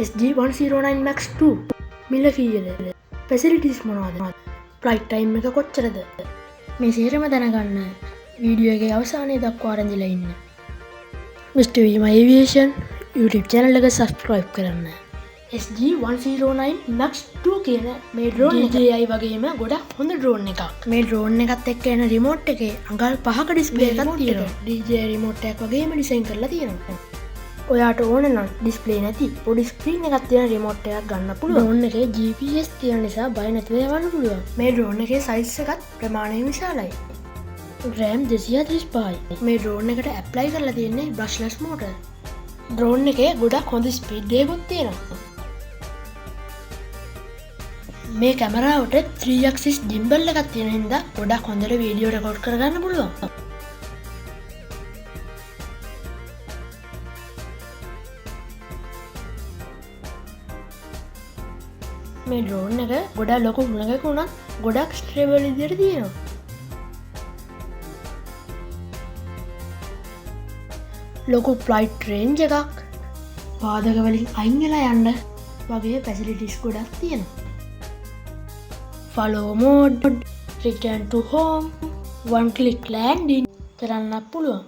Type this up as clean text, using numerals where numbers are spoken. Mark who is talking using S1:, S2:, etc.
S1: SG-109 Max 2 මිල කීයද? Facilities මොනවද? ෆ්ලයිට් ටයිම් එක කොච්චරද? මේ සියරම දැනගන්න වීඩියෝ එකේ අවසානයේ දක්වා අරන් ඉන්න. Mr. Vima Aviation YouTube channel එක subscribe කරන්න. SG-109 Max 2 කියන මේ ඩ්‍රෝන් DJI වගේම ගොඩක් හොඳ ඩ්‍රෝන් එකක්. මේ ඩ්‍රෝන් එකත් එක්ක එන රිමෝට් එකේ අඟල් 5ක ඩිස්ප්ලේ එකක් තියෙනවා. DJI රිමෝට් එකක් වගේම ඩිසයින් කරලා තියෙනවා. ඔයාට ඕන නම් ඩිස්ප්ලේ නැති පොඩි ස්ක්‍රීන් එකක් තියෙන රිමෝට් එකක් ගන්න පුළුවන්. ඩ්‍රෝන් එකේ GPS තියෙන නිසා බය නැතිව යවන්න පුළුවන්. මේ ඩ්‍රෝන් එකේ සයිස් එකත් ප්‍රමාණයෙන් විශාලයි. RAM 235. මේ ඩ්‍රෝන් එකට ඇප්ලයි කරලා තියෙන්නේ බ්‍රෂ්ලස් මෝටර්. ඩ්‍රෝන් එකේ ගොඩක් හොඳ ස්පීඩ් එකකුත් තියෙනවා. මේ කැමරාවට 3 axis gimbal එකක් තියෙන හින්දා ගොඩක් හොඳට වීඩියෝ රෙකෝඩ් කරගන්න පුළුවන්. මේ ඩ්‍රෝන් එක ගොඩක් ලොකු මුලක වුණත් ගොඩක් ස්ටේබල් විදියට තියෙනවා. ලොකු ෆ්ලයිට් රේන්ජ් එකක්, පාදක වලින් අයින් වෙලා යන්න වගේ ෆැසිලිටිස් ගොඩක් තියෙනවා. Follow mode, return to home, one click landing කරන්න පුළුවන්.